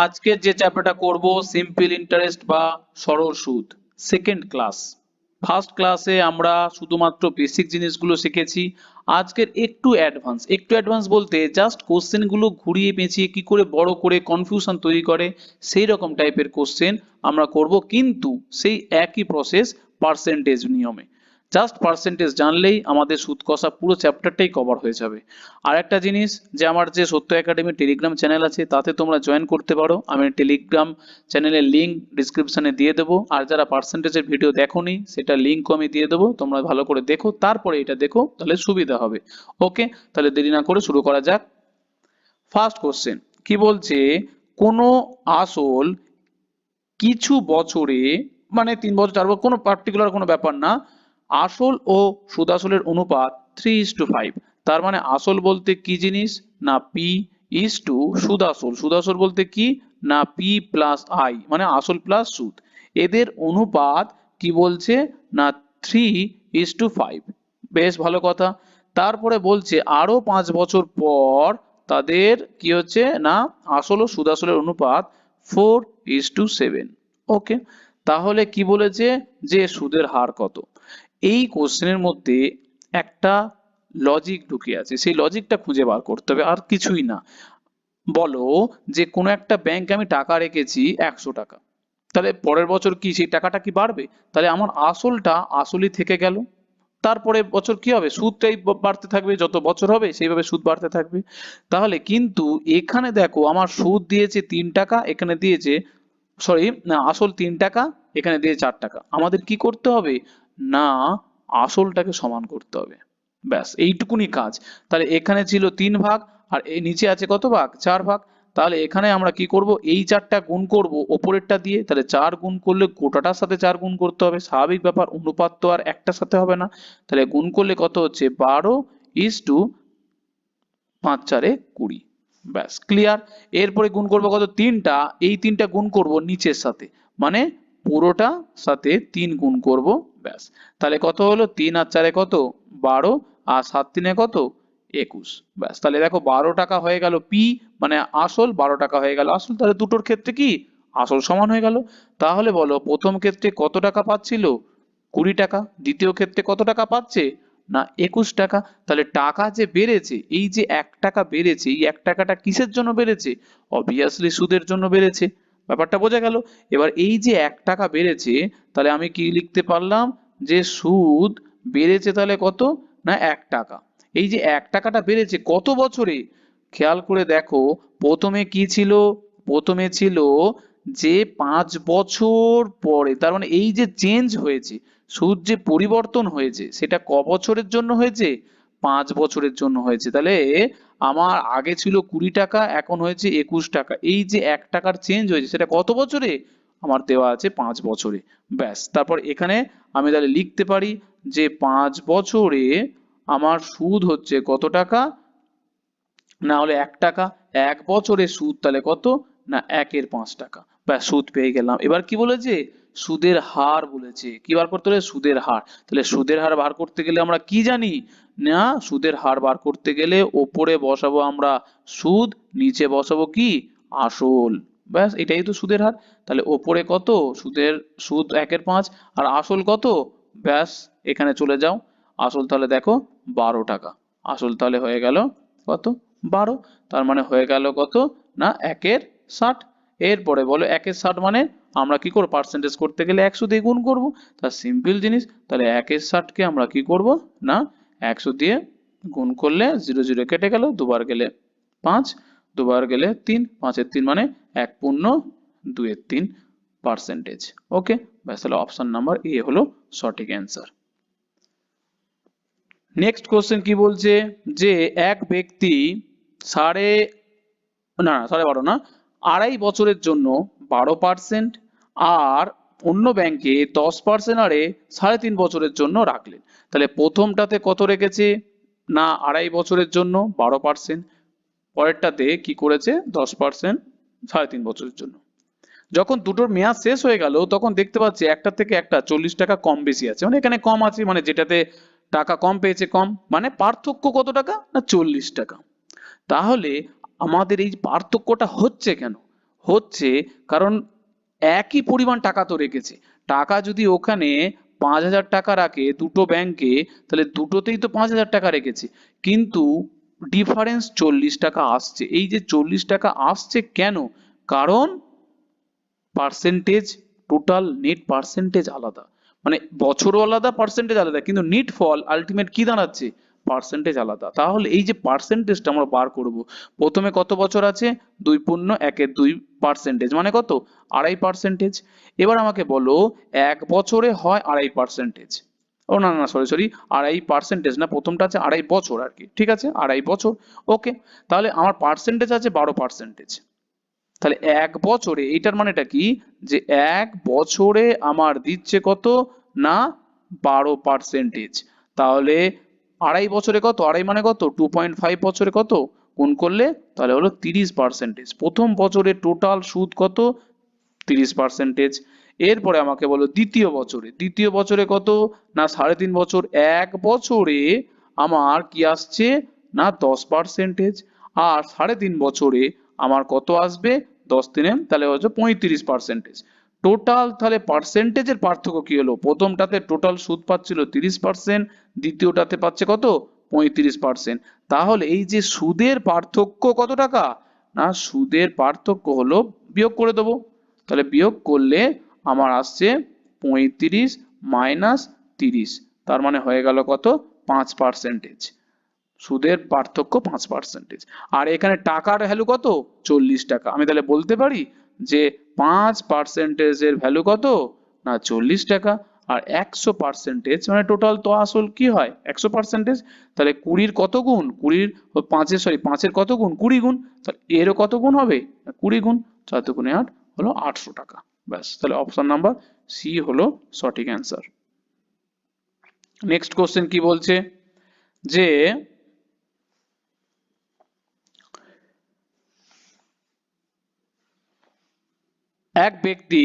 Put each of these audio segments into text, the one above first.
আজকের যে চ্যাপ্টারটা করব সিম্পল ইন্টারেস্ট বা সরল সুদ, সেকেন্ড ক্লাস। ফার্স্ট ক্লাসে আমরা শুধুমাত্র বেসিক জিনিসগুলো শিখেছি। আজকের একটু অ্যাডভান্স বলতে জাস্ট কোশ্চেনগুলো ঘুরিয়ে পেঁচিয়ে কি করে বড় করে কনফিউশন তৈরি করে সেই রকম টাইপের কোশ্চেন আমরা করব, কিন্তু সেই একই প্রসেস পার্সেন্টেজ নিয়মে। জাস্ট পার্সেন্টেজ জানলেই আমাদের সুদ কষা পুরো চ্যাপ্টারটাই কভার হয়ে যাবে। আর একটা জিনিস, যে আমার যে সত্য একাডেমি টেলিগ্রাম চ্যানেল আছে তাতে তোমরা জয়েন করতে পারো। আমি টেলিগ্রাম চ্যানেলের লিঙ্ক ডিসক্রিপশনে দিয়ে দেবো, আর যারা পার্সেন্টেজের ভিডিও দেখোনি সেটা লিঙ্কও আমি দিয়ে দেবো, তোমরা ভালো করে দেখো, তারপরে এটা দেখো, তাহলে সুবিধা হবে। ওকে, তাহলে দেরি না করে শুরু করা যাক। ফার্স্ট কোশ্চেন কি বলছে, কোনো আসল কিছু বছরে, মানে 3 বছর 4 বছর, কোনো পার্টিকুলার কোনো ব্যাপার না, আসল ও সুদাসলের অনুপাত 3:5। তার মানে আসল বলতে কি জিনিস না পি ইজ টু সুদাসল। সুদাসল বলতে কি না পি প্লাস আই, মানে আসল প্লাস সুদ। এদের অনুপাত কি বলছে না 3:5। বেশ ভালো কথা। তারপরে বলছে আরো 5 বছর পর তাদের কি হচ্ছে না আসল ও সুদাসলের অনুপাত 4:7। ওকে, তাহলে কি বলেছে যে সুদের হার কত। এই কোশ্চেনের মধ্যে একটা লজিক ঢুকে আছে, সেই লজিকটা খুঁজে বার করতে হবে, আর কিছুই না। বলো যে কোনো একটা ব্যাংকে আমি টাকা রেখেছি 100 টাকা, তাহলে পরের বছর কি সেই টাকাটা কি বাড়বে? তাহলে আমার আসলটা আসলই থেকে গেল, তারপরে বছর কি হবে, সুদটাই বাড়তে থাকবে, যত বছর হবে সেইভাবে সুদ বাড়তে থাকবে। তাহলে কিন্তু এখানে দেখো আমার সুদ দিয়েছে 3 টাকা, এখানে দিয়েছে, সরি না, আসল 3 টাকা, এখানে দিয়ে 4 টাকা। আমাদের কি করতে হবে না আসলটাকে সমান করতে হবে, ব্যাস এইটুকুনি কাজ। তাহলে এখানে ছিল 3 ভাগ, আর এই নিচে আছে কত ভাগ, 4 ভাগ। তাহলে এখানে আমরা কি করব, এই 4টা গুণ করব ওপরেরটা দিয়ে, তাহলে 4 গুণ করলে গোটাটার সাথে 4 গুণ করতে হবে, স্বাভাবিক ব্যাপার, অনুপাত তো আর একটার সাথে হবে না। তাহলে গুণ করলে কত হচ্ছে 12:5×4=20। ব্যাস ক্লিয়ার। এরপরে গুণ করবো কত, 3টা, এই 3টা গুণ করব নিচের সাথে, মানে পুরোটা সাথে 3 গুণ করব, ব্যাস। তাহলে কত হলো, 3 আর 4 কত 12, আর 7 3 কত 21। ব্যাস, তাহলে দেখো 12 টাকা হয়ে গেল পি, মানে আসল 12 টাকা হয়ে গেল আসল। তাহলে দুটোর ক্ষেত্রে কি আসল সমান হয়ে গেল। তাহলে বলো প্রথম ক্ষেত্রে কত টাকা পাচ্ছিল 20 টাকা, দ্বিতীয় ক্ষেত্রে কত টাকা পাচ্ছে না 21 টাকা। তাহলে টাকা যে বেড়েছে, এই যে 1 টাকা বেড়েছে, এই 1 টাকাটা কিসের জন্য বেড়েছে, অবভিয়াসলি সুদের জন্য বেড়েছে। ব্যাপারটা বোঝা গেল। এবার এই যে 1 টাকা বেড়েছে, তাহলে আমি কি লিখতে পারলাম যে সুদ বেড়েছে তাহলে কত না 1 টাকা। এই যে 1 টাকাটা বেড়েছে কত বছরে, খেয়াল করে দেখো, প্রথমে কি ছিল, প্রথমে ছিল যে 5 বছর পরে, তার মানে এই যে চেঞ্জ হয়েছে, সুদ যে পরিবর্তন হয়েছে সেটা ক বছরের জন্য হয়েছে, 5 বছরের জন্য হয়েছে। তাহলে আমার আগে ছিল 20 টাকা, এখন হয়েছে 21 টাকা। এই যে 1 টাকার চেঞ্জ হয়েছে সেটা কত বছরে, আমার দেওয়া আছে 5 বছরে। ব্যাস, তারপর এখানে আমি তাহলে লিখতে পারি যে 5 বছরে আমার সুদ হচ্ছে কত টাকা, না হলে 1 টাকা। 1 বছরের সুদ তাহলে কত না 1/5 টাকা। ব্যাস, সুদ পেয়ে গেলাম। এবার কি বলেছে, সুদের হার বলেছে, কি বার করতে হবে, সুদের হার। তাহলে সুদের হার বার করতে গেলে আমরা কি জানি না, সুদের হার বার করতে গেলে ওপরে বসাবো আমরা সুদ, নিচে বসাবো কি আসল। ব্যাস, এটাই তো সুদের হার। তাহলে ওপরে কত সুদের, সুদ 1/5, আর আসল কত, ব্যাস এখানে চলে যাও, আসল তাহলে দেখো 12 টাকা। আসল তাহলে হয়ে গেল কত 12, তার মানে হয়ে গেল কত না 1/60। এরপরে বলো 1/60 মানে আমরা কি করব, পার্সেন্টেজ করতে গেলে 100 দিয়ে গুণ করব। তা সিম্পল জিনিস, তাহলে 1/60 কে আমরা কি করব না 100 দিয়ে গুণ করলে 0 0 কেটে গেল, দুবার গেলে 5, দুবার গেলে 3, 5-এর 3 মানে 1/2/3 পার্সেন্টেজ। ওকে, ব্যাস, তাহলে অপশন নাম্বার এ হলো সঠিক অ্যান্সার। নেক্সট কোশ্চেন কি বলছে, যে এক ব্যক্তি সাড়ে, না 12.5 না, 2.5 বছরের জন্য 12% আর অন্য ব্যাংকে 10% হারে 3.5 বছরের জন্য রাখলেন। তাহলে প্রথমটাতে কত রেখেছে না 2.5 বছরের জন্য 12%, পরেরটাতে কি করেছে 10% 3.5 বছরের জন্য। যখন দুটোর মেয়াদ শেষ হয়ে গেল তখন দেখতে পাচ্ছি একটা থেকে একটা 40 টাকা কম বেশি আছে, মানে এখানে কম আছে, মানে যেটাতে টাকা কম পেয়েছে কম, মানে পার্থক্য কত টাকা না 40 টাকা। তাহলে আমাদের এই পার্থক্যটা হচ্ছে কেন, হচ্ছে কারণ একই পরিমাণ টাকা তো রেখেছে। টাকা যদি ওখানে 5,000 টাকা রাখে দুটো ব্যাংকে, তাহলে দুটোতেই তো 5,000 টাকা রেখেছে, কিন্তু ডিফারেন্স 40 টাকা আসছে। এই যে 40 টাকা আসছে কেন? কারণ পার্সেন্টেজ, টোটাল নেট পার্সেন্টেজ আলাদা, মানে বছরও আলাদা, পার্সেন্টেজ আলাদা, কিন্তু নিট ফল আলটিমেট কি দাঁড়াচ্ছে? পার্সেন্টেজ আলাদা। তাহলে এই যে পার্সেন্টেজটা আমরা বার করব, প্রথমে কত বছর আছে? 2.1/2 পার্সেন্টেজ, মানে কত? 2.5%। এবার আমাকে বলো, এক বছরে হয় 2.5%। ও না না, সরি সরি, 2.5% না, প্রথমটা আছে 2.5 বছর আর কি, ঠিক আছে, 2.5 বছর। ওকে, তাহলে আমার পার্সেন্টেজ আছে 12%। তাহলে এক বছরে, এইটার মানেটা কি? যে এক বছরে আমার দিচ্ছে কত না? 12%। তাহলে 2.5 বছরে কত? আড়াই মানে কত? 2.5 বছরে কত গুণ করলে? তাহলে হলো 30%। প্রথম বছরে টোটাল সুদ কত? 30%। এরপরে আমাকে বলো দ্বিতীয় বছরে, দ্বিতীয় বছরে কত না? 3.5 বছর। এক বছরে আমার কি আসছে না? 10%। আর 3.5 বছরে আমার কত আসবে? 10 3, তাহলে হচ্ছে 35%। টোটাল তাহলে পার্সেন্টেজের পার্থক্য কি হলো? প্রথমটাতে টোটাল সুদ পাচ্ছিল 30%, দ্বিতীয়টাতে পাচ্ছে কত? 35%। তাহলে এই যে সুদের পার্থক্য কত টাকা? না, সুদের পার্থক্য হলো, বিয়োগ করে দেবো, তাহলে বিয়োগ করলে আমার আসছে 35 মাইনাস 30, তার মানে হয়ে গেল কত? 5%। সুদের পার্থক্য 5%। আর এখানে টাকার ভ্যালু কত? 40 টাকা। আমি তাহলে বলতে পারি যে 5%-এর ভ্যালু কত? না 40 টাকা। আর 100% মানে টোটাল তো আসল কি হয়? 100%। তাহলে 20-র কত গুণ? 20-র 5-এর কত গুণ? 20 গুণ। তাহলে এরও কত গুণ হবে? 20 গুণ। 4 দুগুণে 8 হলো 800 টাকা। ব্যাস, তাহলে অপশন নাম্বার সি হলো সঠিক অ্যান্সার। নেক্সট কোশ্চেন কি বলছে? যে এক ব্যক্তি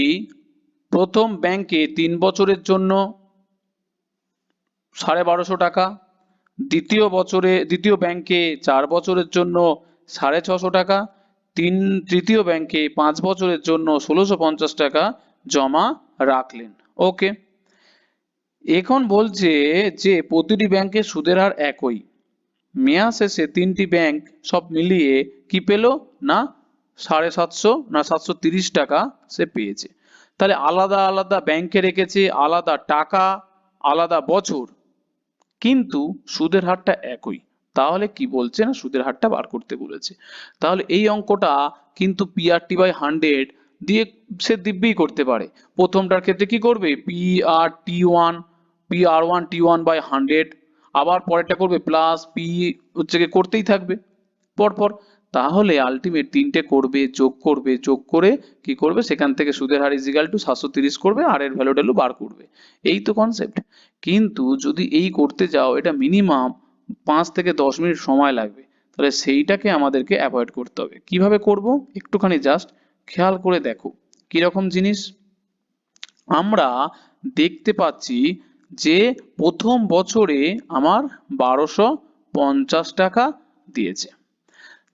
প্রথম ব্যাংকে 3 বছরের জন্য 1250 টাকা, দ্বিতীয় ব্যাংকে 4 বছরের জন্য 650 টাকা, তৃতীয় ব্যাংকে 5 বছরের জন্য 1650 টাকা জমা রাখলেন। ওকে, এখন বলছে যে প্রতিটি ব্যাংকের সুদের হার একই। মেয়াদ শেষে তিনটি ব্যাংক সব মিলিয়ে কি পেল? না 750 না 730 টাকা সে পেয়েছে। তাহলে আলাদা আলাদা ব্যাংকে রেখেছে, আলাদা টাকা, আলাদা বছর, কিন্তু সুদের হারটা একই। তাহলে কি বলছে? না সুদের হারটা বার করতে বলেছে। তাহলে এই অঙ্কটা কিন্তু PRT/100 দিয়ে সে দিব্যি করতে পারে। প্রথমটার ক্ষেত্রে কি করবে? PR1T1/100, আবার পরেরটা করবে প্লাস পি, হচ্ছে কি করতেই থাকবে পরপর। তাহলে আলটিমেট তিনটে করবে, যোগ করবে, যোগ করে কি করবে? সেখান থেকে সুদের হার ইজিক্যাল টু 730 করবে, আর এর ভ্যালু ট্যালু বার করবে। এই তো কনসেপ্ট। কিন্তু যদি এই করতে যাও, এটা মিনিমাম 5 থেকে 10 মিনিট সময় লাগবে। তাহলে সেইটাকে আমাদেরকে অ্যাভয়েড করতে হবে। কিভাবে করব? একটুখানি জাস্ট খেয়াল করে দেখো কিরকম জিনিস। আমরা দেখতে পাচ্ছি যে প্রথম বছরে আমার 1250 টাকা দিয়েছে।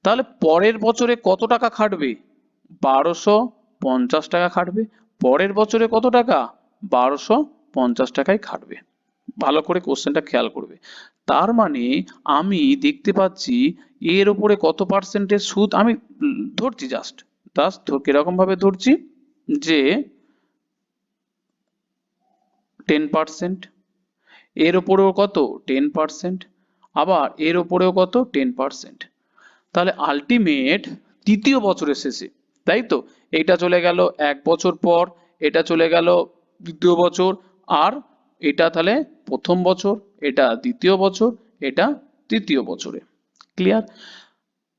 তাহলে পরের বছরে কত টাকা খাটবে? 1250 টাকা খাটবে। পরের বছরে কত টাকা? 1250 টাকাই খাটবে। ভালো করে কোশ্চেনটা খেয়াল করবে। তার মানে আমি দেখতে পাচ্ছি এর উপরে কত পার্সেন্টের সুদ আমি ধরছি, জাস্ট জাস্ট কিরকম ভাবে ধরছি যে 10%, এর উপরেও কত? 10%, আবার এর উপরেও কত? 10%। তাহলে আলটিমেট তৃতীয় বছরের শেষে, তাই তো, এটা চলে গেল এক বছর পর, এটা চলে গেল দ্বিতীয় বছর, আর এটা তাহলে প্রথম বছর, এটা দ্বিতীয় বছর, এটা তৃতীয় বছরে। ক্লিয়ার?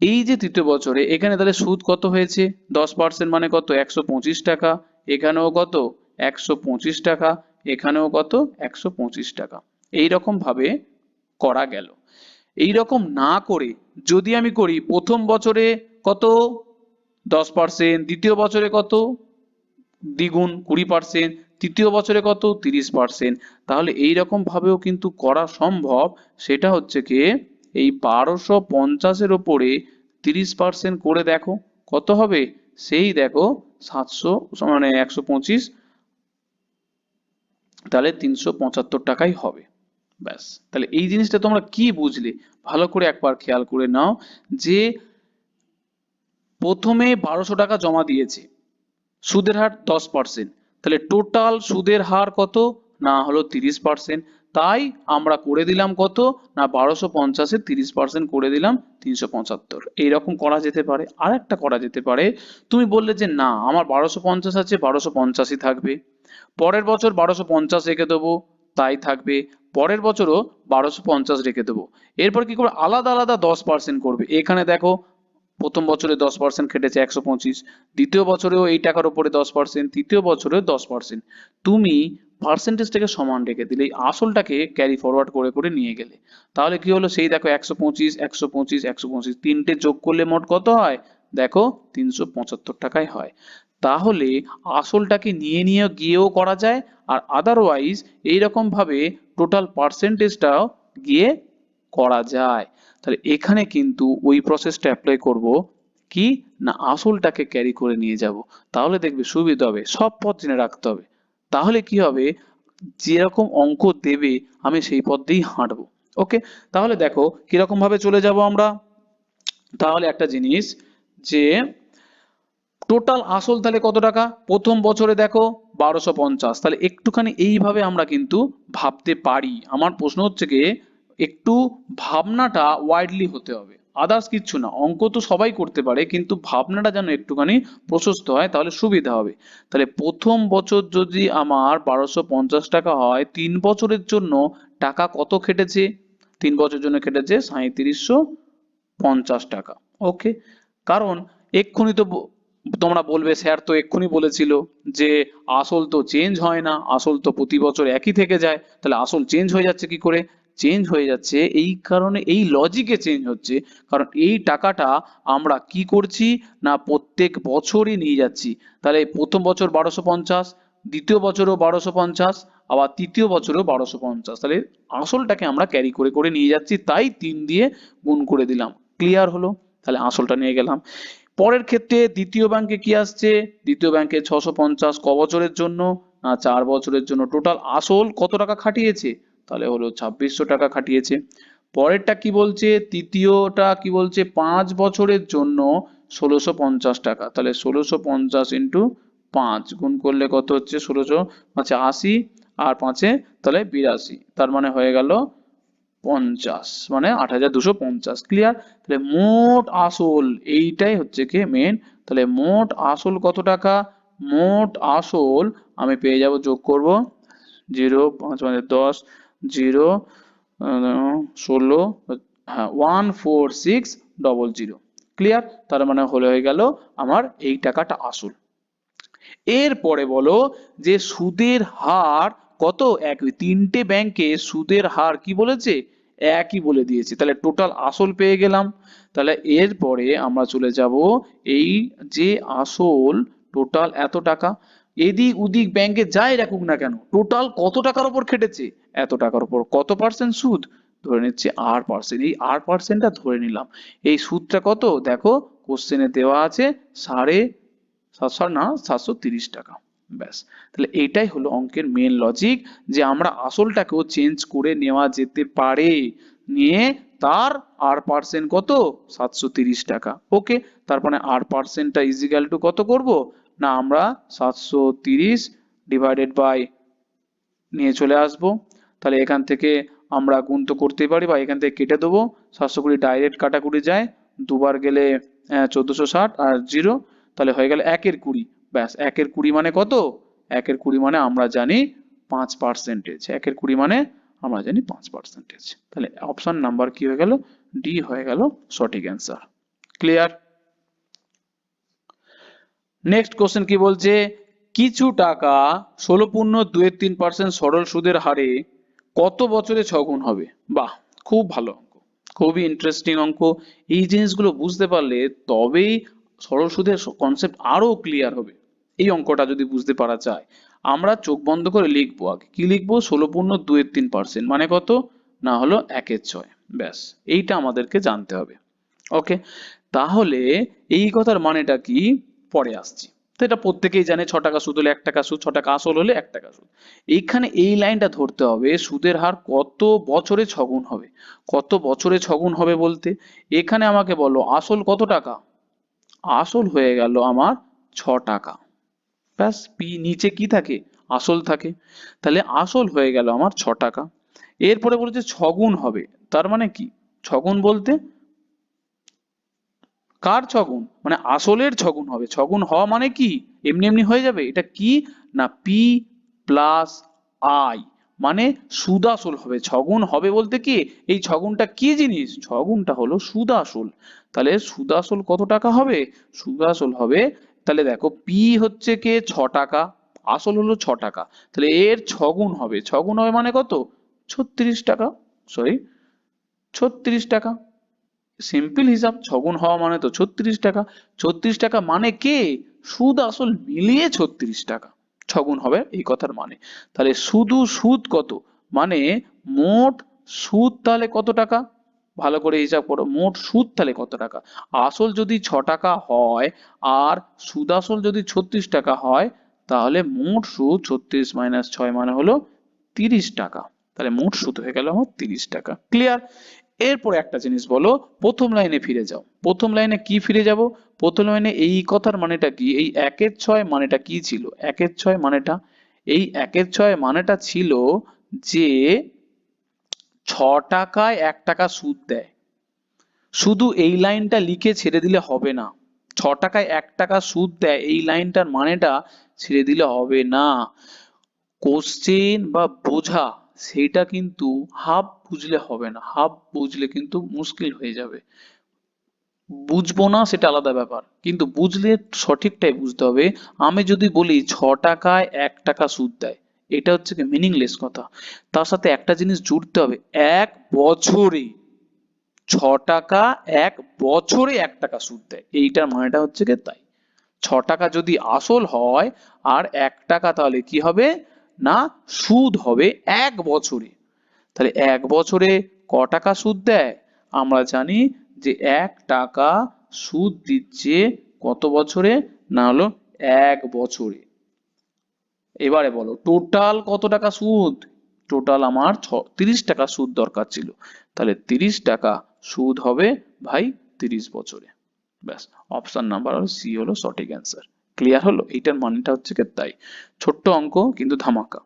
এই যে তৃতীয় বছরে এখানে তাহলে সুদ কত হয়েছে? 10% মানে কত? 125 টাকা। এখানেও কত? 125 টাকা। এখানেও কত? 125 টাকা। এইরকম ভাবে করা গেল। এইরকম না করে যদি আমি করি প্রথম বছরে কত? 10%, দ্বিতীয় বছরে কত? দ্বিগুণ 20%, তৃতীয় বছরে কত? 30%। তাহলে এইরকম ভাবেও কিন্তু করা সম্ভব। সেটা হচ্ছে কি, এই 1250-এর ওপরে 30% করে দেখো কত হবে? সেই দেখো 700 মানে 125, তাহলে 375 টাকাই হবে। ব্যাস, তাহলে এই জিনিসটা তোমরা কি বুঝলে ভালো করে একবার খেয়াল করে নাও যে প্রথমে 1200 টাকা জমা দিয়েছে, সুদের হার 10%, তাহলে টোটাল সুদের হার কত না হলো 30%। তাই আমরা করে দিলাম কত না 1250-এ 30% করে দিলাম 375। এইরকম করা যেতে পারে। আর একটা করা যেতে পারে, তুমি বললে যে না আমার 1250 আছে, 1250-ই থাকবে, পরের বছর 1250 রেখে দেবো, তাই থাকবে, পরের বছরও 1250 রেখে দেবো। এরপর কি করবে, আলাদা আলাদা 10% করবে। এখানে দেখো প্রথম বছরে 10% কেটেছে 125, দ্বিতীয় বছরেও এই টাকার উপরে 10%, তৃতীয় বছরেও 10%। তুমি পার্সেন্টেজটাকে সমান রেখে দিলে এই আসলটাকে ক্যারি ফরওয়ার্ড করে করে নিয়ে গেলে, তাহলে কি হলো, সেই দেখো 125, 125, 125, তিনটে যোগ করলে মোট কত হয় দেখো 375 টাকায় হয়। তাহলে আসলটাকে নিয়ে নিয়ে গিয়েও করা যায়, আর আদারওয়াইজ এইরকম ভাবে টোটাল পার্সেন্টেজটাও গিয়ে করা যায়। তাহলে এখানে কিন্তু ওই প্রসেসটা অ্যাপ্লাই করব, কি না আসলটাকে ক্যারি করে নিয়ে যাব, তাহলে দেখবে সুবিধা হবে। সব পথ জেনে রাখতে হবে, তাহলে কি হবে, যেরকম অঙ্ক দেবে আমি সেই পথ দিয়েই হাঁটবো। ওকে, তাহলে দেখো কিরকম ভাবে চলে যাব আমরা। তাহলে একটা জিনিস যে টোটাল আসল তাহলে কত টাকা, প্রথম বছরে দেখো 1250, তাহলে একটুখানি এইভাবে আমরা কিন্তু ভাবতে পারি। আমার প্রশ্ন হচ্ছে কি, একটু ভাবনাটা ওয়াইডলি হতে হবে, আদার্স কিচ্ছু না। অঙ্ক তো সবাই করতে পারে, কিন্তু ভাবনাটা যেন একটুখানি প্রশস্ত হয়, তাহলে সুবিধা হবে। তাহলে প্রথম বছর যদি আমার 1250 টাকা হয়, 3 বছরের জন্য টাকা কত খেটেছে, 3 বছরের জন্য খেটেছে 3750 টাকা। ওকে, কারণ এক্ষুনি তো তোমরা বলবে স্যার তো এক্ষুনি বলেছিল যে আসল তো চেঞ্জ হয় না, আসল তো প্রতি বছর একই থেকে যায়, তাহলে আসল চেঞ্জ হয়ে যাচ্ছে কি করে, চেঞ্জ হয়ে যাচ্ছে এই কারণে, এই লজিকে চেঞ্জ হচ্ছে, কারণ এই টাকাটা আমরা কি করছি না প্রত্যেক বছরই নিয়ে যাচ্ছি। তাহলে প্রথম বছর 1250, দ্বিতীয় বছরও 1250, আবার তৃতীয় বছরও 1250, তাহলে আসলটাকে আমরা ক্যারি করে করে নিয়ে যাচ্ছি, তাই 3 দিয়ে গুণ করে দিলাম। ক্লিয়ার হলো, তাহলে আসলটা নিয়ে গেলাম। পরের ক্ষেত্রে দ্বিতীয় ব্যাংকে কি আসছে, দ্বিতীয় ব্যাংকে 650 ক বছরের জন্য না 4 বছরের জন্য, টোটাল আসল কত টাকা খাটিয়েছে, তাহলে হলো 2600 টাকা খাটিয়েছে। পরেরটা কি বলছে, তৃতীয়টা কি বলছে, 5 বছরের জন্য 1650 টাকা, তাহলে 1650 ইন্টু 5 গুণ করলে কত হচ্ছে, 16 80 আর 5-এ তাহলে 82, তার মানে হয়ে গেল 50, মানে 8250। ক্লিয়ার, তাহলে মোট আসল এইটাই হচ্ছে কি মেন। তাহলে মোট আসল কত টাকা, মোট আসল আমি পেয়ে যাব, যোগ করব 0 5 মানে 10, 0 16, হ্যাঁ 14600। ক্লিয়ার, তার মানে হয়ে গেল আমার এই টাকাটা আসল। এরপরে বলো যে সুদের হার কত, একই, তিনটে ব্যাংকে সুদের হার কি বলেছে, একই বলে দিয়েছে, তাহলে টোটাল আসল পেয়ে গেলাম। তাহলে এরপরে আমরা চলে যাব, এই যে আসল টোটাল এত টাকা, এদিক ওদিক ব্যাংকে যাই রাখুক না কেন, টোটাল কত টাকার উপর খেটেছে, এত টাকার উপর, কত পার্সেন্ট সুদ, ধরে নিচ্ছে R%, এই R%টা ধরে নিলাম। এই সুদটা কত দেখো কোশ্চেনে দেওয়া আছে 730 টাকা। ব্যাস, তাহলে এইটাই হলো অঙ্কের মেন লজিক, যে আমরা আসলটাকেও চেঞ্জ করে নেওয়া যেতে পারে, নিয়ে তার R% কত 730 টাকা। ওকে, তারপরে R%টা ইজিক্যাল টু কত করব না, আমরা 730 ডিভাইডেড বাই নিয়ে চলে আসব। তাহলে এখান থেকে আমরা গুণ তো করতেই পারি, বা এখান থেকে কেটে দেবো, 720 ডাইরেক্ট কাটাকুটি যায়, দুবার গেলে 1460 আর 0, তাহলে হয়ে গেল 1/20। ব্যাস, 1/20 মানে কত, 1/20 মানে আমরা জানি 5%, 1/20 মানে আমরা জানি 5%। তাহলে অপশন নাম্বার কি হয়ে গেল, ডি হয়ে গেল সঠিক অ্যান্সার। ক্লিয়ার। নেক্সট কোশ্চেন কি বলছে, কিছু টাকা 16.23% সরল সুদের হারে কত বছরে 6 গুণ হবে। বাহ, খুব ভালো অঙ্ক, খুবই ইন্টারেস্টিং অঙ্ক। এই জিনিসগুলো বুঝতে পারলে তবেই সরল সুদের কনসেপ্ট আরো ক্লিয়ার হবে। এই অঙ্কটা যদি বুঝতে পারা যায়, আমরা চোখ বন্ধ করে লিখবো, আগে কি লিখবো, 16.23% মানে কত না হলো 1/6। ব্যাস, এইটা আমাদেরকে জানতে হবে। ওকে, তাহলে এই কথার মানেটা কি, পরে আসছি। তো এটা প্রত্যেকেই জানে, 6 টাকা সুদ হলে 1 টাকা সুদ, 6 টাকা আসল হলে 1 টাকা সুদ। এইখানে এই লাইনটা ধরতে হবে, সুদের হার কত বছরে ছগুণ হবে। কত বছরে ছগুণ হবে বলতে এখানে আমাকে বলো আসল কত টাকা, আসল হয়ে গেল আমার 6 টাকা। ব্যাস, পি নিচে কি থাকে, আসল থাকে। তাহলে আসল হয়ে গেল আমার 6 টাকা। এরপরে বলেছে ছগুণ হবে, তার মানে কি, ছগুণ বলতে কার ছগুণ, মানে আসলের ছগুণ হবে। ছগুণ হওয়া মানে কি, এমনি এমনি হয়ে যাবে, এটা কি না পি প্লাস আই, মানে সুদ আসল হবে। ছগুণ হবে বলতে কি, এই ছগুণটা কি জিনিস, ছগুণটা হলো সুদ আসল। তাহলে সুদ আসল কত টাকা হবে, সুদ আসল হবে, তাহলে দেখো পি হচ্ছে কে 6 টাকা, আসল হলো 6 টাকা, তাহলে এর ছগুণ হবে, ছগুণ হবে মানে কত, 36 টাকা, সরি 36 টাকা। সিম্পল হিসাব, ছগুণ হওয়া মানে তো 36 টাকা। 36 টাকা মানে কে, সুদ আসল মিলিয়ে 36 টাকা ছগুণ হবে, এই কথার মানে। তাহলে শুধু সুদ কত, মানে মোট সুদ তাহলে কত টাকা, ভালো করে হিসাব করো, মোট সুদ তাহলে কত টাকা। আসল যদি 6 টাকা হয় আর সুদ আসল যদি 36 টাকা হয়, তাহলে মোট সুদ 36 মাইনাস 6 মানে হলো 30 টাকা। তাহলে মোট সুদ হয়ে গেল আমার 30 টাকা। ক্লিয়ার? এরপরে একটা জিনিস বলো, প্রথম লাইনে ফিরে যাও। প্রথম লাইনে কি ফিরে যাব, প্রথম লাইনে এই কথার মানেটা কি, এই 1/6 মানেটা কি ছিল, 1/6 মানেটা, এই 1/6 মানেটা ছিল যে 6 টাকায় 1 টাকা সুদ দেয়। শুধু এই লাইনটা লিখে ছেড়ে দিলে হবে না, 6 টাকায় 1 টাকা সুদ দেয় এই লাইনটার মানেটা ছেড়ে দিলে হবে না। কোশ্চেন বা বোঝা সেটা কিন্তু হাফ বুঝলে হবে না, হাফ বুঝলে কিন্তু মুশকিল হয়ে যাবে। বুঝবো না সেটা আলাদা ব্যাপার, কিন্তু বুঝলে সঠিকটাই বুঝতে হবে। আমি যদি বলি 6 টাকায় 1 টাকা সুদ দেয়, এটা হচ্ছে কি মিনিংলেস কথা। তার সাথে একটা জিনিস জুড়তে হবে, এক বছরে 6 টাকা, এক বছরে 1 টাকা সুদ দেয়, এইটার মানেটা হচ্ছে কি তাই। 6 টাকা যদি আসল হয় আর 1 টাকা তাহলে কি হবে না সুদ হবে 1 বছরে। তাহলে 1 বছরে ক টাকা সুদ দেয়, আমরা জানি যে 1 টাকা সুদ দিচ্ছে কত বছরে, না হলো 1 বছরে। এবারে বলো টোটাল কত টাকা সুদ, টোটাল আমার 30 টাকা সুদ দরকার ছিল, তাহলে 30 টাকা সুদ হবে ভাই 30 বছরে। ব্যাস, অপশন নাম্বার হলো সি হলো সঠিক অ্যান্সার। ক্লিয়ার হলো, এইটার মানেটা হচ্ছে কি তাই। ছোট্ট অঙ্ক কিন্তু ধামাকা।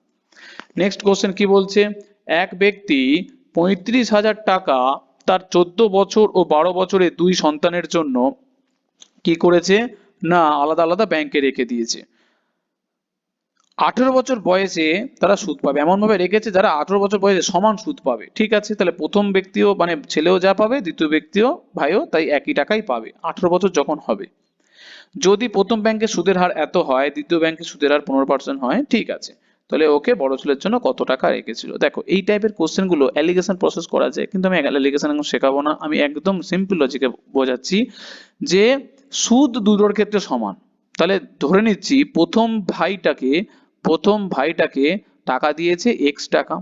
নেক্সট কোশ্চেন কি বলছে, এক ব্যক্তি 35,000 টাকা তার 14 বছর ও 12 বছরের দুই সন্তানের জন্য কি করেছে না আলাদা আলাদা ব্যাংকে রেখে দিয়েছে। 18 বছর বয়সে তারা সুদ পাবে, এমন ভাবে রেখেছে যারা 18 বছর বয়সে সমান সুদ পাবে। ঠিক আছে, তাহলে প্রথম ব্যক্তিও মানে ছেলেও যা পাবে, দ্বিতীয় ব্যক্তিও ভাইও তাই একই টাকাই পাবে 18 বছর যখন হবে। যদি প্রথম ব্যাংকে সুদের হার এত হয়, দ্বিতীয় ব্যাংকে সুদের হার 15% হয়, ঠিক আছে, তাহলে ওকে বড় ছেলের জন্য কত টাকা রেখেছিল। দেখো এই টাইপের কোশ্চেন গুলো অ্যালিগেশন প্রসেস করা যায়, কিন্তু আমি অ্যালিগেশন এখন শেখাবো না, আমি একদম সিম্পল লজিকে বোঝাচ্ছি যে সুদ দুটোর ক্ষেত্রে সমান। তাহলে ধরে নিচ্ছি প্রথম ভাইটাকে টাকা দিয়েছে এক্স টাকা,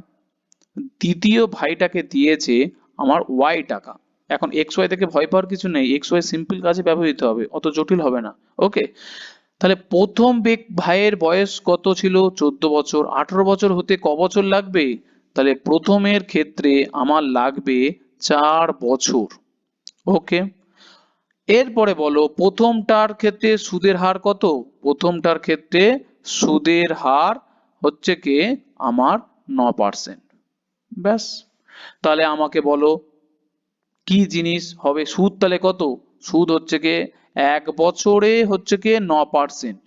দ্বিতীয় ভাইটাকে দিয়েছে আমার ওয়াই টাকা। এখন এক্স ওয়াই থেকে ভয় পাওয়ার কিছু নেই, এক্স ওয়াই সিম্পল কাজে ব্যবহৃত হবে, অত জটিল হবে না। ওকে, তাহলে প্রথম ভাইয়ের বয়স কত ছিল 14 বছর, 18 বছর হতে ক বছর লাগবে, তাহলে প্রথমের ক্ষেত্রে আমার লাগবে 4 বছর। ওকে, এরপরে বলো প্রথমটার ক্ষেত্রে সুদের হার কত, প্রথমটার ক্ষেত্রে সুদের হার হচ্ছে কি আমার 9%। ব্যাস, তাহলে আমাকে বলো কি জিনিস হবে, সুদ তাহলে কত, সুদ হচ্ছে কি 1 বছরে হচ্ছে কি 9%,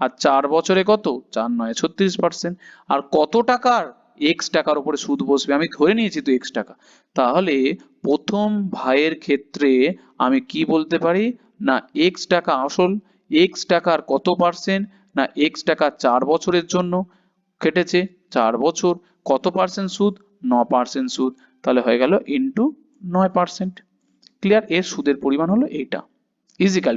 আর 4 বছরে কত, 4 9 36%। আর কত টাকার, এক্স টাকার উপরে সুদ বসবে, আমি ধরে নিয়েছি তো এক্স টাকা। তাহলে প্রথম ভাইয়ের ক্ষেত্রে আমি কি বলতে পারি না এক্স টাকা আসল, এক্স টাকার কত পার্সেন্ট, না এক্স টাকা 4 বছরের জন্য কেটেছে, 4 বছর কত পার্সেন্ট সুদ, 9% সুদ, তাহলে হয়ে গেল ইন্টু 9%। ক্লিয়ার, এর সুদের পরিমাণ হলো এইটা। ইজিক্যাল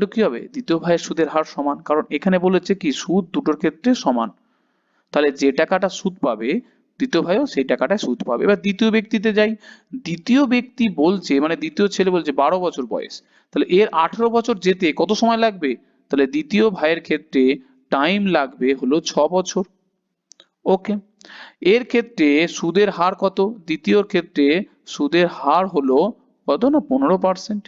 টু কি হবে, দ্বিতীয় ভাইয়ের সুদের হার সমান, কারণ এখানে বলেছে কি সুদ দুটোর ক্ষেত্রে সমান। তাহলে যে টাকাটা সুদ পাবে দ্বিতীয় ভাইও সেই টাকাটায় সুদ পাবে। এবার দ্বিতীয় ব্যক্তিতে যাই, দ্বিতীয় ব্যক্তি বলছে মানে দ্বিতীয় ছেলে বলছে 12 বছর বয়স, তাহলে এর 18 বছর যেতে কত সময় লাগবে? তাহলে দ্বিতীয় ভাইয়ের ক্ষেত্রে টাইম লাগবে হলো 6 বছর। ওকে, এর ক্ষেত্রে সুদের হার কত? দ্বিতীয়র ক্ষেত্রে সুদের হার হলো কত না 15%।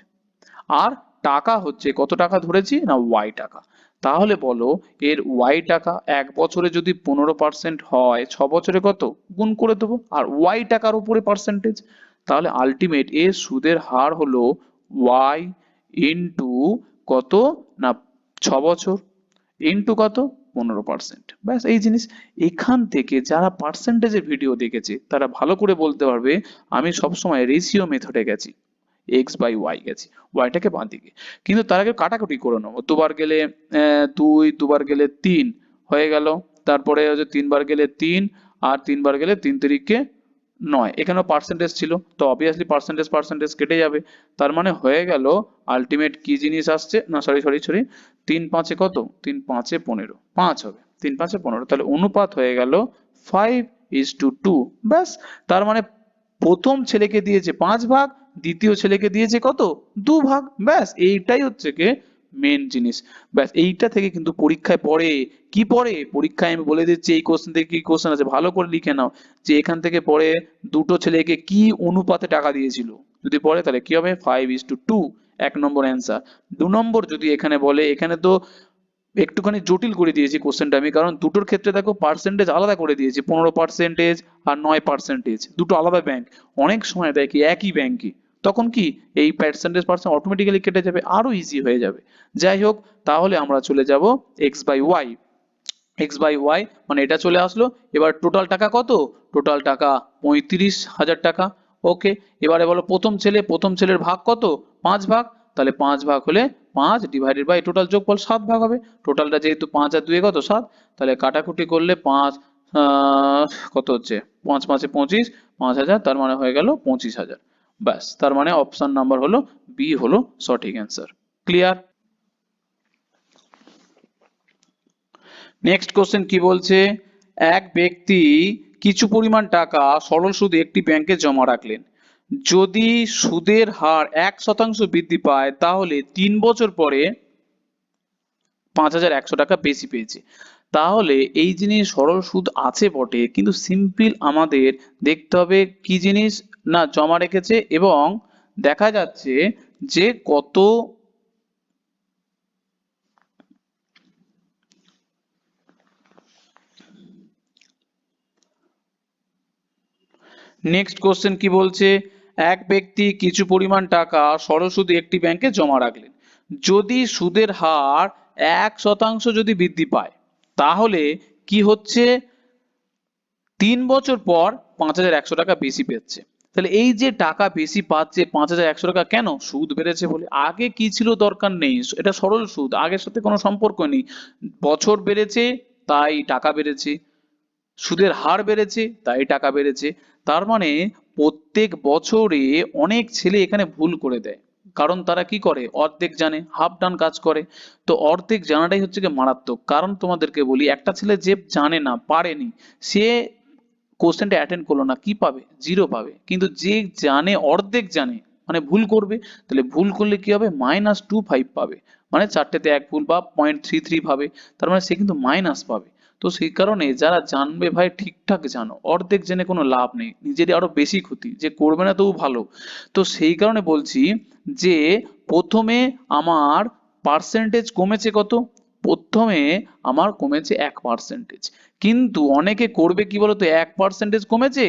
আর টাকা হচ্ছে কত টাকা ধরেছি না ওয়াই টাকা। তাহলে বলো এর ওয়াই টাকা 1 বছরে যদি 15% হয় 6 বছরে কত গুণ করে দেবো, আর ওয়াই টাকার উপরে পার্সেন্টেজ, তাহলে আলটিমেট এর সুদের হার হলো ওয়াই ইন্টু কত না 6 বছর ইন্টু কত 15%। ব্যাস এই জিনিস। এখান থেকে যারা পার্সেন্টেজের ভিডিও দেখেছে তারা ভালো করে বলতে পারবে আমি সবসময় রেশিও মেথডে গেছি, এক্স বাই ওয়াই গেছি, ওয়াইটাকে বাঁ দিকে। কিন্তু তার আগে কাটাকুটি করে নেবো, দুবার গেলে 2, দুবার গেলে 3 হয়ে গেল, তারপরে হচ্ছে 3বার গেলে 3, আর 3বার গেলে 3 তিরিকে 9, এখানেও পার্সেন্টেজ ছিল তো অবভিয়াসলি পার্সেন্টেজ পার্সেন্টেজ কেটে যাবে। তার মানে হয়ে গেল আলটিমেট কি জিনিস আসছে না, সরি সরি সরি, 3 5 কত, 3 5 15, 5 হবে, 3 5 15, তাহলে অনুপাত হয়ে গেল 5:2। ব্যাস, তার মানে প্রথম ছেলেকে দিয়েছে 5 ভাগ, দ্বিতীয় ছেলেকে দিয়েছে কত 2 ভাগ। ব্যাস এইটাই হচ্ছে কে মেন জিনিস। ব্যাস এইটা থেকে কিন্তু পরীক্ষায় পড়ে, কি পড়ে পরীক্ষায় আমি বলে দিচ্ছি এই কোশ্চেন থেকে কি কোশ্চেন আছে ভালো করে লিখে নাও, যে এখান থেকে পড়ে দুটো ছেলেকে কি অনুপাতে টাকা দিয়েছিল, যদি পড়ে তাহলে কি হবে 5:2, 1 নম্বর অ্যান্সার। 2 নম্বর যদি এখানে বলে, এখানে তো একটুখানি জটিল করে দিয়েছি কোশ্চেনটা আমি, কারণ দুটোর ক্ষেত্রে দেখো পার্সেন্টেজ আলাদা করে দিয়েছি, 15% আর 9%, দুটো আলাদা ব্যাংক। অনেক সময় দেখি একই ব্যাংকে, তখন কি এই পার্সেন্টেজ অটোমেটিক্যালি কেটে যাবে, আরো ইজি হয়ে যাবে। যাই হোক, তাহলে আমরা চলে যাব X by Y. X by Y মানে এটা চলে আসলো। এবার টোটাল টাকা কত? টোটাল টাকা 35,000 টাকা। ওকে, এবারে বলো প্রথম ছেলের ভাগ কত? 5 ভাগ, তাহলে 5 ভাগ হলে 5 ডিভাইডেড বাই টোটাল যোগফল 7 ভাগ হবে। টোটালটা যেহেতু 5 আর 2 কত 7, তাহলে কাটাকুটি করলে 5 কত হচ্ছে 5 5 25, 5,000, তার মানে হয়ে গেল 25,000। ব্যাস, তার মানে অপশন নাম্বার হলো বি হলো সঠিক অ্যান্সার। ক্লিয়ার? নেক্সট কোশ্চেন কি বলছে, এক ব্যক্তি কিছু পরিমাণ টাকা সরল সুদে একটি ব্যাংকে জমা রাখলেন। যদি সুদের হার 1% বৃদ্ধি পায় তাহলে 3 বছর পরে 5,100 টাকা বেশি পেয়েছে। তাহলে এই জিনিস সরল সুদ আছে বটে, কিন্তু সিম্পল আমাদের দেখতে হবে কি জিনিস না জমা রেখেছে, এবং দেখা যাচ্ছে যে কত। নেক্সট কোশ্চেন কি বলছে, এক ব্যক্তি কিছু পরিমাণ টাকা সরল সুদে একটি ব্যাংকে জমা রাখলেন। যদি সুদের হার 1% যদি বৃদ্ধি পায় তাহলে কি হচ্ছে 3 বছর পর 5,100 টাকা বেশি পেচ্ছে। তাহলে এই যে টাকা বেশি পাচ্ছে 5,100 টাকা, কেন? সুদ বেড়েছে বলে। আগে কি ছিল দরকার নেই, এটা সরল সুদ, আগের সাথে কোনো সম্পর্ক নেই। বছর বেড়েছে তাই টাকা বেড়েছে, সুদের হার বেড়েছে তাই টাকা বেড়েছে। তার মানে প্রত্যেক বছরে অনেক ছেলে এখানে ভুল করে দেয়, কারণ তারা কি করে অর্ধেক জানে, হাফ ডান কাজ করে। তো অর্ধেক জানাটাই হচ্ছে কি মারাত্মক, কারণ তোমাদেরকে বলি একটা ছেলে যে জানে না পারেনি, সে কোশ্চেনটা অ্যাটেন্ড করলো না, কি পাবে? 0 পাবে। কিন্তু যে জানে অর্ধেক জানে মানে ভুল করবে, তাহলে ভুল করলে কি হবে -25 পাবে, মানে চারটেতে এক ভুল বা 0.33 পাবে, তার মানে সে কিন্তু মাইনাস পাবে। তো সেই কারণে যারা জানবে ভাই ঠিকঠাক জানো, অর্ধেক জেনে কোনো লাভ নেই, নিজেরই আরো বেশি ক্ষতি, যে করবে না তবু ভালো। তো সেই কারণে বলছি যে প্রথমে আমার পার্সেন্টেজ কমেছে কত, প্রথমে আমার কমেছে 1%, কিন্তু অনেকে করবে কি বলতো 1% কমেছে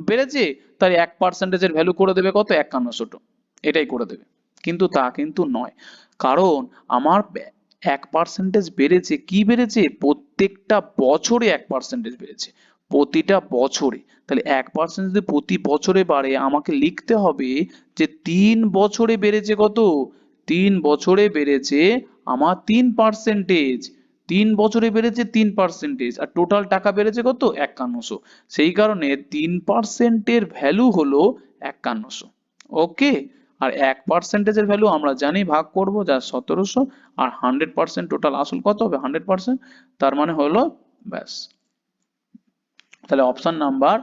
বেড়েছে তাই 1%-এর ভ্যালু করে দেবে কত 5100, এটাই করে দেবে। কিন্তু তা কিন্তু নয়, কারণ আমার 1% বেড়েছে, কি বেড়েছে প্রত্যেকটা বছরে 1% বেড়েছে, প্রতিটা বছরে। তাহলে 1% যদি প্রতি বছরে বাড়ে আমাকে লিখতে হবে যে 3 বছরে বেড়েছে কত, 3 বছরে বেড়েছে আমার 3%, 3 বছরে বেড়েছে 3%, আর টোটাল টাকা বেড়েছে কত 5100। সেই কারণে 3%-এর ভ্যালু হলো 5100। ওকে, আর 1%-এর ভ্যালু আমরা জানি ভাগ করব যা 1700, আর 100% টোটাল আসল কত হবে 100%, তার মানে হলো ব্যাস তাহলে অপশন নাম্বার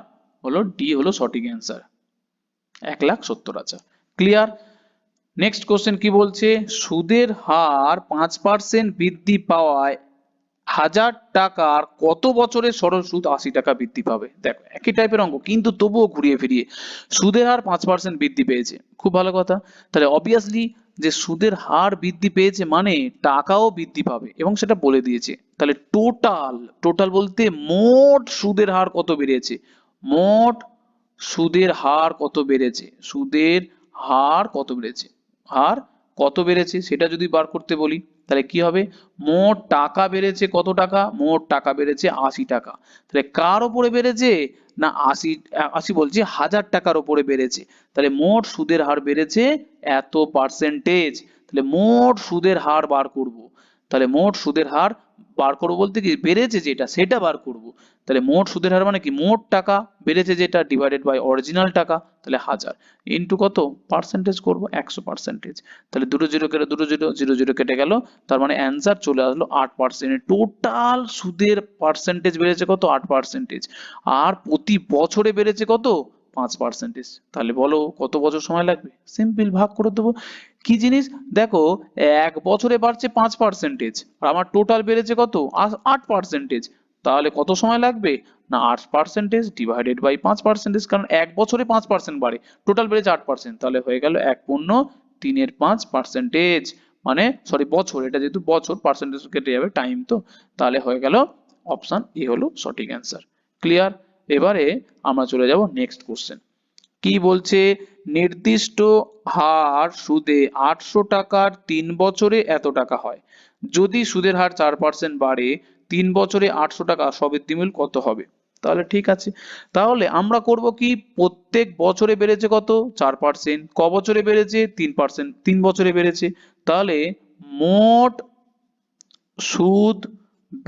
হলো ডি হলো সঠিক অ্যান্সার, 1,70,000। ক্লিয়ার। নেক্সট কোশ্চেন কি বলছে, সুদের হার 5% বৃদ্ধি পাওয়ায় 1,000 টাকার কত বছরে সরল সুদ 80 টাকা বৃদ্ধি পাবে? দেখো একই টাইপের অঙ্ক কিন্তু তবুও ঘুরিয়ে ফিরিয়ে। সুদের হার 5% বৃদ্ধি পেয়েছে, খুব ভালো কথা। তাহলে অবভিয়াসলি যে সুদের হার বৃদ্ধি পেয়েছে মানে টাকাও বৃদ্ধি পাবে এবং সেটা বলে দিয়েছে। তাহলে টোটাল, টোটাল বলতে মোট সুদের হার কত বেড়েছে, মোট সুদের হার কত বেড়েছে, সুদের হার কত বেড়েছে, হার কত বেড়েছে সেটা যদি বার করতে বলি তাহলে কি হবে, মোট টাকা বেড়েছে কত টাকা, মোট টাকা বেড়েছে 80 টাকা। তাহলে কার ওপরে বেড়েছে, না 80 বলছি 1,000 টাকার ওপরে বেড়েছে। তাহলে মোট সুদের হার বেড়েছে এত পার্সেন্টেজ। তাহলে মোট সুদের হার বার করব, তাহলে মোট সুদের হার বার করবো বলতে কি বেড়েছে যেটা সেটা বার করব। তাহলে মোট সুদের হার মানে কি মোট টাকা বেড়েছে যেটা ডিভাইডেড বাই অরিজিনাল টাকা, তাহলে 1000 ইন্টু কত পার্সেন্টেজ করব 100%। তাহলে দুটো জিরো কেটে দুটো জিরো, জিরো জিরো কেটে গেল, তার মানে অ্যান্সার চলে আসলো 8%। টোটাল সুদের পার্সেন্টেজ বেড়েছে কত 8%, আর প্রতি বছরে বেড়েছে কত 5%। তাহলে বলো কত বছর সময় লাগবে, সিম্পল ভাগ করে দেবো। কি জিনিস দেখো, 1 বছরে বাড়ছে 5%, আর আমার টোটাল বেড়েছে কত 8%, তাহলে কত সময় লাগবে, না 8% ডিভাইডেড বাই 5%, কারণ 1 বছরে 5% বাড়ে, টোটাল বেড়েছে 8%, তাহলে হয়ে গেল 1/3 মানে সরি বছর, এটা যেহেতু বছর পার্সেন্টেজ কেটে যাবে টাইম তো, তাহলে হয়ে গেল অপশন এ হলো সঠিক অ্যান্সার। ক্লিয়ার। এবারে আমরা চলে যাব নেক্সট কোশ্চেন। কি বলছে, নির্দিষ্ট হার সুদে 800 টাকার 3 বছরে এত টাকা হয়, যদি সুদের হার 4% বাড়ে 3 বছরে 800 টাকা স্ববৃদ্ধিমূল কত হবে? তাহলে ঠিক আছে, তাহলে আমরা করব কি, প্রত্যেক বছরে বেড়েছে কত 4%, ক বছরে বেড়েছে 3%, 3 বছরে বেড়েছে, তাহলে মোট সুদ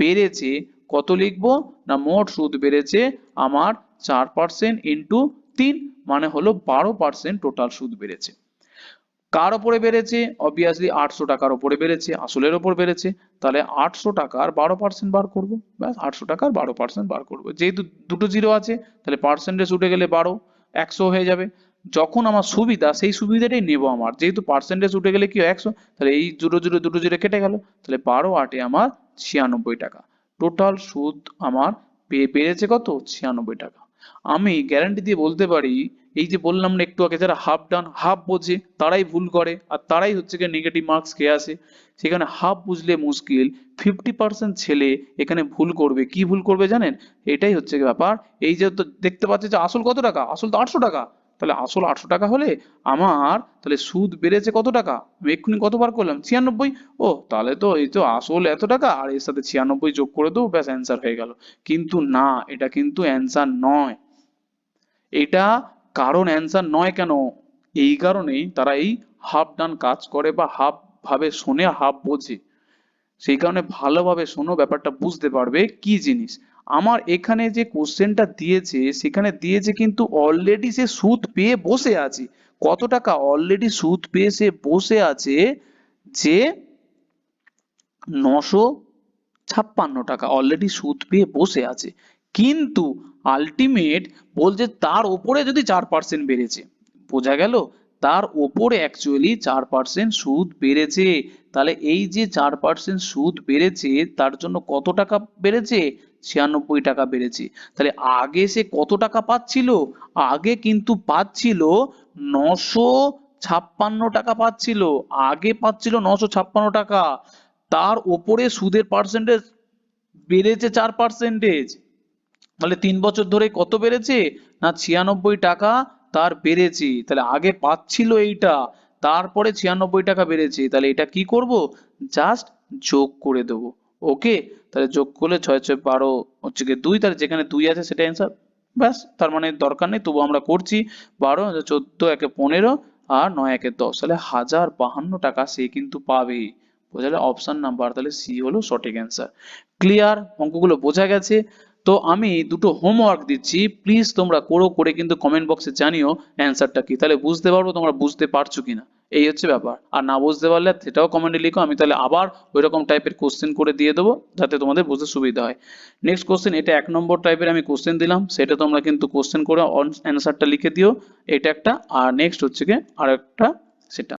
বেড়েছে কত লিখবো, না মোট সুদ বেড়েছে আমার 4% ইন্টু 3 মানে হলো 12% টোটাল সুদ বেড়েছে। কার ওপরে বেড়েছে, অবভিয়াসলি 800 টাকার ওপরে বেড়েছে, আসলের ওপর বেড়েছে। তাহলে 800 টাকার 12% বার করবো, ব্যাস 800 টাকার 12% বার করবো, যেহেতু দুটো জিরো আছে তাহলে পার্সেন্টেজ উঠে গেলে 12, 100 হয়ে যাবে। যখন আমার সুবিধা সেই সুবিধাটাই নেবো, আমার যেহেতু পার্সেন্টেজ উঠে গেলে কি হয় 100, তাহলে এই দুটো জিরো দুটো জিরো কেটে গেল, তাহলে 12 8 আমার 96 টাকা। টোটাল সুদ আমার বেড়েছে কত 96 টাকা। আমি গ্যারান্টি দিয়ে বলতে পারি, এই যে বললাম না একটু আগে, যারা হাফ ডান হাফ বোঝে তারাই ভুল করে, আর তারাই হচ্ছে গিয়ে নেগেটিভ মার্কস খেয়ে আসে। সেখানে হাফ বুঝলে মুশকিল, 50% ছেলে এখানে ভুল করবে। কি ভুল করবে জানেন, এটাই হচ্ছে গিয়ে ব্যাপার। এই যে তো দেখতে পাচ্ছে যে আসল কত টাকা, আসল তো 800 টাকা, তাহলে আসল 800 টাকা হলে আমার তাহলে সুদ বেড়েছে কত টাকা, আমি এক্ষুনি কতবার করলাম 96, ও তাহলে তো এই তো আসল এত টাকা আর এর সাথে 96 যোগ করে দেবো, ব্যাস অ্যান্সার হয়ে গেল। কিন্তু না, এটা কিন্তু অ্যান্সার নয়। এটা কারণ অ্যান্সার নয় কেন, এই কারণেই তারা এই হাফ ডান কাজ করে বা হাফ ভাবে শোনে হাফ বোঝে। সেই কারণে ভালোভাবে শোনো, ব্যাপারটা বুঝতে পারবে কি জিনিস। আমার এখানে যে কোশ্চেনটা দিয়েছে সেখানে দিয়েছে কিন্তু অলরেডি সে সুদ পেয়ে বসে আছে, কত টাকা অলরেডি সুদ পেয়ে সে বসে আছে, যে 956 টাকা অলরেডি সুদ পেয়ে বসে আছে। কিন্তু আলটিমেট বলছে তার উপরে যদি 4% বেড়েছে, বোঝা গেল, তার ওপরে অ্যাকচুয়ালি 4% সুদ বেড়েছে। তাহলে এই যে 4% সুদ বেড়েছে তার জন্য কত টাকা বেড়েছে, 96 টাকা বেড়েছে। তাহলে আগে সে কত টাকা পাচ্ছিল, আগে কিন্তু পাচ্ছিল 956 টাকা পাচ্ছিল, আগে পাচ্ছিল 956 টাকা, তার ওপরে সুদের পার্সেন্টেজ বেড়েছে 4%। তাহলে 3 বছর ধরে কত বেড়েছে, না 96 টাকা তার বেড়েছে। তাহলে আগে পাচ্ছিল এইটা, তারপরে 96 টাকা বেড়েছে, তাহলে এটা কি করব, জাস্ট যোগ করে দেবো। ওকে, তাহলে যোগ করলে 6 6 12 হচ্ছে গিয়ে 2, তাহলে যেখানে 2 আছে সেটা অ্যান্সার, ব্যাস। তার মানে দরকার নেই, তবু আমরা করছি। 12 14 একে 15 আর 9 একে 10, তাহলে 1052 টাকা সে কিন্তু পাবে। বোঝালে অপশন নাম্বার তাহলে সি হলো সঠিক অ্যান্সার। ক্লিয়ার, অঙ্কগুলো বোঝা গেছে? তো আমি দুটো হোমওয়ার্ক দিচ্ছি, প্লিজ তোমরা করো, করে কিন্তু কমেন্ট বক্সে জানিও অ্যান্সারটা কি, তাহলে বুঝতে পারবো তোমরা বুঝতে পারছো কিনা। এই হচ্ছে ব্যাপার। আর না বুঝতে পারলে সেটাও কমেন্টে লিখো, আমি তাহলে আবার ওইরকম টাইপের কোশ্চেন করে দিয়ে দেবো যাতে তোমাদের বুঝতে সুবিধা হয়। নেক্সট কোশ্চেন, এটা 1 নম্বর টাইপের আমি কোশ্চেন দিলাম, সেটা তোমরা কিন্তু কোশ্চেন করে অ্যান্সারটা লিখে দিও, এটা একটা। আর নেক্সট হচ্ছে গিয়ে আর একটা, সেটা